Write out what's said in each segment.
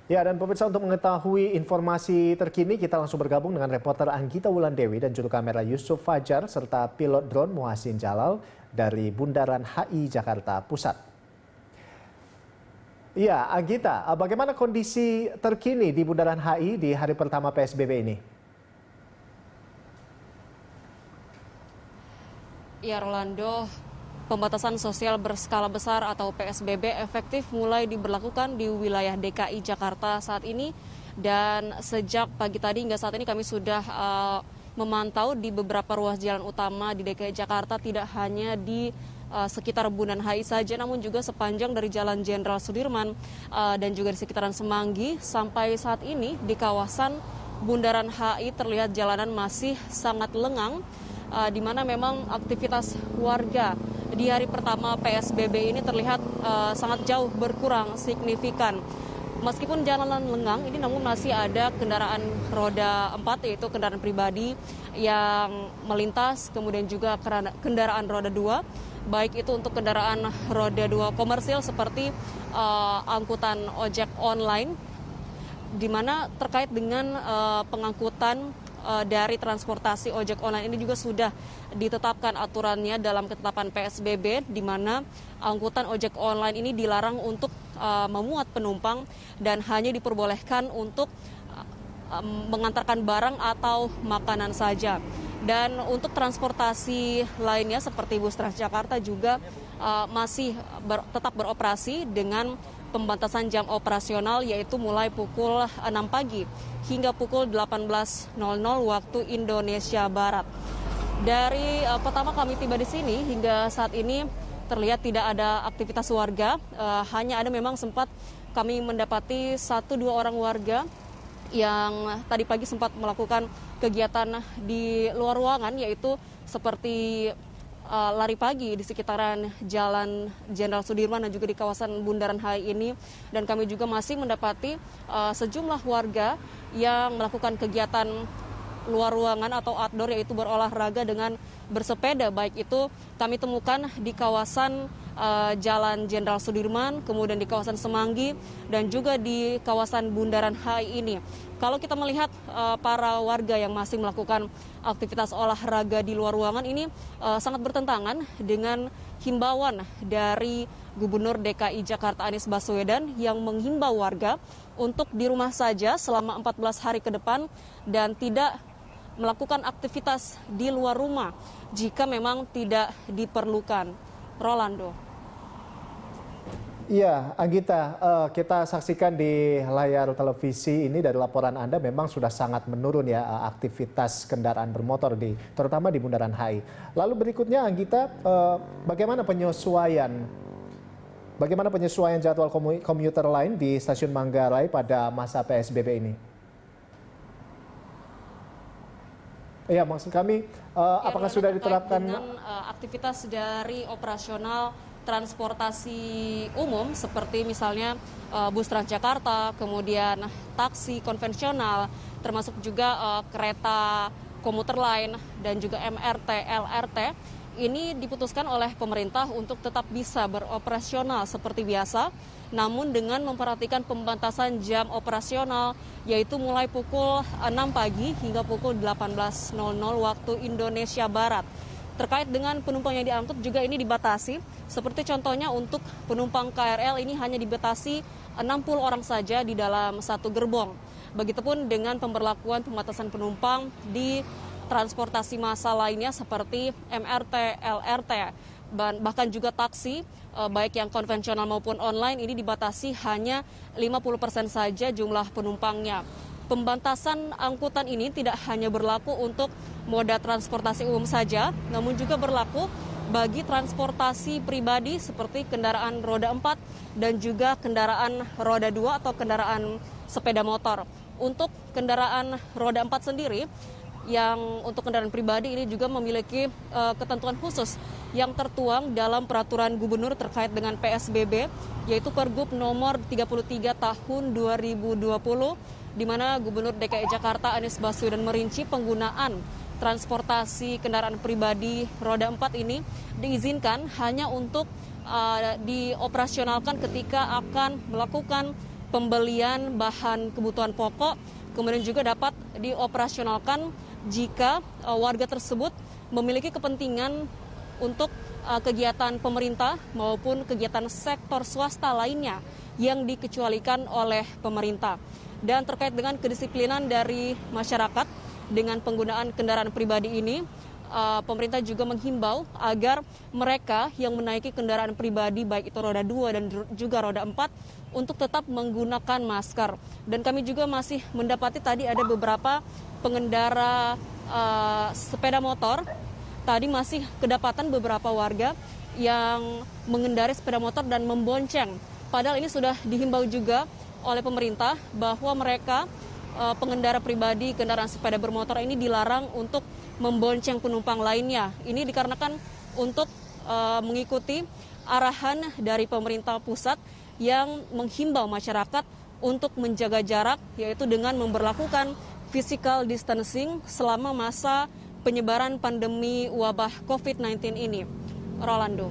Ya, dan pemirsa untuk mengetahui informasi terkini, kita langsung bergabung dengan reporter Anggita Wulandewi dan juru kamera Yusuf Fajar serta pilot drone Muhsin Jalal dari Bundaran HI Jakarta Pusat. Ya, Anggita, bagaimana kondisi terkini di Bundaran HI di hari pertama PSBB ini? Ya, Rolando, pembatasan sosial berskala besar atau PSBB efektif mulai diberlakukan di wilayah DKI Jakarta saat ini. Dan sejak pagi tadi hingga saat ini kami sudah memantau di beberapa ruas jalan utama di DKI Jakarta, tidak hanya di sekitar Bundaran HI saja, namun juga sepanjang dari Jalan Jenderal Sudirman dan juga di sekitaran Semanggi. Sampai saat ini di kawasan Bundaran HI terlihat jalanan masih sangat lengang, di mana memang aktivitas warga di hari pertama PSBB ini terlihat sangat jauh berkurang signifikan. Meskipun jalanan lengang ini, namun masih ada kendaraan roda 4, yaitu kendaraan pribadi yang melintas, kemudian juga kendaraan roda 2, baik itu untuk kendaraan roda 2 komersil seperti angkutan ojek online, di mana terkait dengan pengangkutan dari transportasi ojek online ini juga sudah ditetapkan aturannya dalam ketetapan PSBB, di mana angkutan ojek online ini dilarang untuk memuat penumpang dan hanya diperbolehkan untuk mengantarkan barang atau makanan saja. Dan untuk transportasi lainnya seperti bus Transjakarta juga masih tetap beroperasi dengan pembatasan jam operasional, yaitu mulai pukul 6 pagi hingga pukul 18.00 waktu Indonesia Barat. Dari pertama kami tiba di sini hingga saat ini terlihat tidak ada aktivitas warga, hanya ada memang sempat kami mendapati 1-2 orang warga yang tadi pagi sempat melakukan kegiatan di luar ruangan, yaitu seperti lari pagi di sekitaran Jalan Jenderal Sudirman dan juga di kawasan Bundaran HI ini. Dan kami juga masih mendapati sejumlah warga yang melakukan kegiatan luar ruangan atau outdoor, yaitu berolahraga dengan bersepeda, baik itu kami temukan di kawasan Jalan Jenderal Sudirman, kemudian di kawasan Semanggi, dan juga di kawasan Bundaran HI ini. Kalau kita melihat para warga yang masih melakukan aktivitas olahraga di luar ruangan ini sangat bertentangan dengan himbauan dari Gubernur DKI Jakarta Anies Baswedan yang menghimbau warga untuk di rumah saja selama 14 hari ke depan dan tidak melakukan aktivitas di luar rumah jika memang tidak diperlukan. Rolando. Iya, Anggita, kita saksikan di layar televisi ini dari laporan Anda memang sudah sangat menurun ya aktivitas kendaraan bermotor terutama di Bundaran HI. Lalu berikutnya, Anggita, bagaimana penyesuaian jadwal komuter lain di Stasiun Manggarai pada masa PSBB ini? Iya, maksud kami, apakah sudah diterapkan dengan aktivitas dari operasional transportasi umum seperti misalnya bus Transjakarta, kemudian taksi konvensional, termasuk juga kereta komuter lain dan juga MRT, LRT, ini diputuskan oleh pemerintah untuk tetap bisa beroperasional seperti biasa, namun dengan memperhatikan pembatasan jam operasional, yaitu mulai pukul 6 pagi hingga pukul 18.00 waktu Indonesia Barat. Terkait dengan penumpang yang diangkut juga ini dibatasi, seperti contohnya untuk penumpang KRL ini hanya dibatasi 60 orang saja di dalam satu gerbong. Begitupun dengan pemberlakuan pembatasan penumpang di transportasi massal lainnya seperti MRT, LRT, bahkan juga taksi, baik yang konvensional maupun online ini dibatasi hanya 50% saja jumlah penumpangnya. Pembatasan angkutan ini tidak hanya berlaku untuk moda transportasi umum saja, namun juga berlaku bagi transportasi pribadi seperti kendaraan roda 4 dan juga kendaraan roda 2 atau kendaraan sepeda motor. Untuk kendaraan roda 4 sendiri, yang untuk kendaraan pribadi ini juga memiliki ketentuan khusus yang tertuang dalam peraturan gubernur terkait dengan PSBB, yaitu Pergub nomor 33 tahun 2020, di mana Gubernur DKI Jakarta Anies Baswedan merinci penggunaan transportasi kendaraan pribadi roda 4 ini diizinkan hanya untuk dioperasionalkan ketika akan melakukan pembelian bahan kebutuhan pokok, kemudian juga dapat dioperasionalkan jika warga tersebut memiliki kepentingan untuk kegiatan pemerintah maupun kegiatan sektor swasta lainnya yang dikecualikan oleh pemerintah. Dan terkait dengan kedisiplinan dari masyarakat dengan penggunaan kendaraan pribadi ini, pemerintah juga menghimbau agar mereka yang menaiki kendaraan pribadi baik itu roda 2 dan juga roda 4 untuk tetap menggunakan masker. Dan kami juga masih mendapati tadi ada beberapa pengendara sepeda motor. Tadi masih kedapatan beberapa warga yang mengendarai sepeda motor dan membonceng. Padahal ini sudah dihimbau juga oleh pemerintah bahwa mereka pengendara pribadi kendaraan sepeda bermotor ini dilarang untuk membonceng penumpang lainnya. Ini dikarenakan untuk mengikuti arahan dari pemerintah pusat yang menghimbau masyarakat untuk menjaga jarak, yaitu dengan memberlakukan physical distancing selama masa penyebaran pandemi wabah COVID-19 ini. Rolando.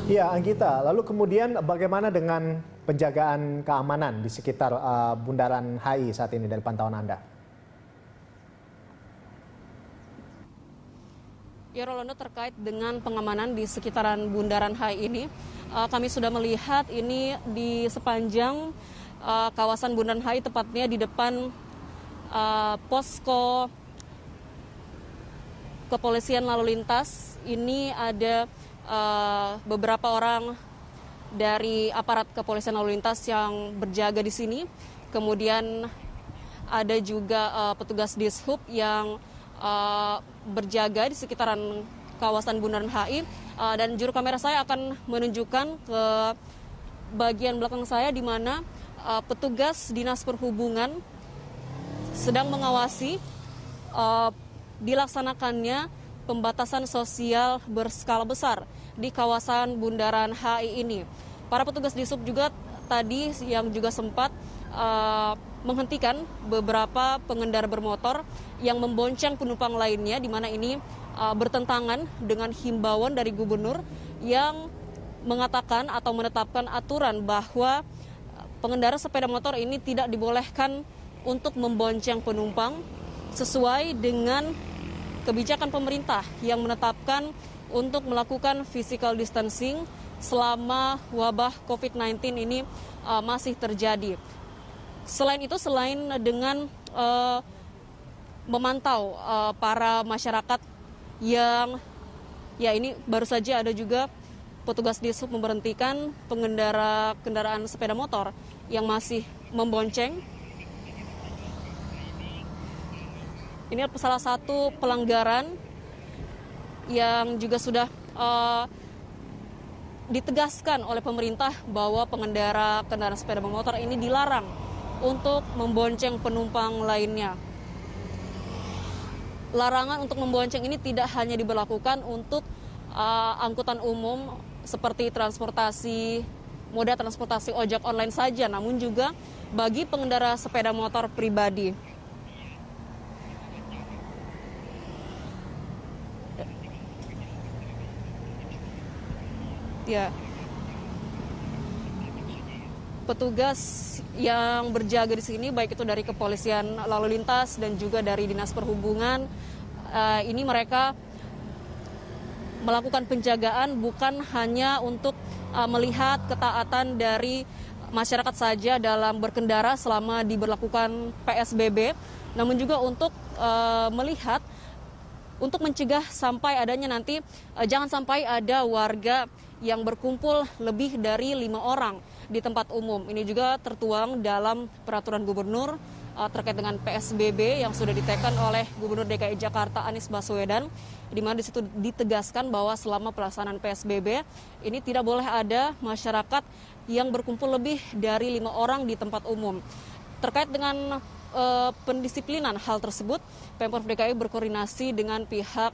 Ya, Anggita, lalu kemudian bagaimana dengan penjagaan keamanan di sekitar Bundaran HI saat ini dari pantauan Anda? Ya, Rolando, terkait dengan pengamanan di sekitaran Bundaran HI ini, kami sudah melihat ini di sepanjang kawasan Bundaran HI, tepatnya di depan posko kepolisian lalu lintas. Ini ada beberapa orang dari aparat kepolisian lalu lintas yang berjaga di sini. Kemudian ada juga petugas Dishub yang berjaga di sekitaran kawasan Bundaran HI. Dan juru kamera saya akan menunjukkan ke bagian belakang saya di mana petugas Dinas Perhubungan sedang mengawasi dilaksanakannya pembatasan sosial berskala besar di kawasan Bundaran HI ini. Para petugas Dishub juga tadi yang juga sempat menghentikan beberapa pengendara bermotor yang membonceng penumpang lainnya, di mana ini bertentangan dengan himbauan dari gubernur yang mengatakan atau menetapkan aturan bahwa pengendara sepeda motor ini tidak dibolehkan untuk membonceng penumpang sesuai dengan kebijakan pemerintah yang menetapkan untuk melakukan physical distancing selama wabah COVID-19 ini masih terjadi. Selain itu, selain dengan memantau para masyarakat yang ini baru saja ada juga petugas Dishub memberhentikan pengendara kendaraan sepeda motor yang masih membonceng. Ini salah satu pelanggaran yang juga sudah ditegaskan oleh pemerintah bahwa pengendara kendaraan sepeda motor ini dilarang untuk membonceng penumpang lainnya. Larangan untuk membonceng ini tidak hanya diberlakukan untuk angkutan umum seperti moda transportasi ojek online saja, namun juga bagi pengendara sepeda motor pribadi. Ya, petugas yang berjaga di sini baik itu dari kepolisian lalu lintas dan juga dari Dinas Perhubungan, ini mereka melakukan penjagaan bukan hanya untuk melihat ketaatan dari masyarakat saja dalam berkendara selama diberlakukan PSBB, namun juga untuk melihat, untuk mencegah sampai adanya nanti jangan sampai ada warga yang berkumpul lebih dari 5 orang di tempat umum. Ini juga tertuang dalam peraturan gubernur terkait dengan PSBB yang sudah ditekan oleh Gubernur DKI Jakarta Anies Baswedan, di mana di situ ditegaskan bahwa selama pelaksanaan PSBB ini tidak boleh ada masyarakat yang berkumpul lebih dari 5 orang di tempat umum. Terkait dengan pendisiplinan hal tersebut, Pemprov DKI berkoordinasi dengan pihak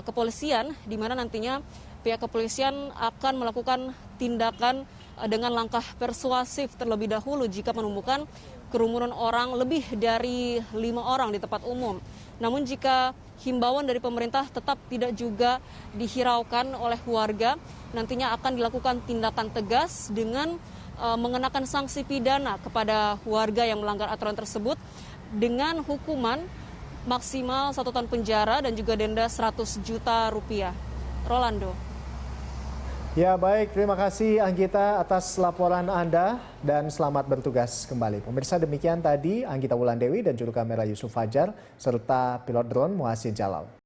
kepolisian, di mana nantinya pihak kepolisian akan melakukan tindakan dengan langkah persuasif terlebih dahulu jika menemukan kerumunan orang lebih dari 5 orang di tempat umum. Namun jika himbauan dari pemerintah tetap tidak juga dihiraukan oleh warga, nantinya akan dilakukan tindakan tegas dengan mengenakan sanksi pidana kepada warga yang melanggar aturan tersebut dengan hukuman maksimal 1 tahun penjara dan juga denda 100 juta rupiah. Rolando. Ya baik, terima kasih Anggita atas laporan Anda dan selamat bertugas kembali. Pemirsa, demikian tadi Anggita Wulandewi dan juru kamera Yusuf Fajar serta pilot drone Muhassin Jalal.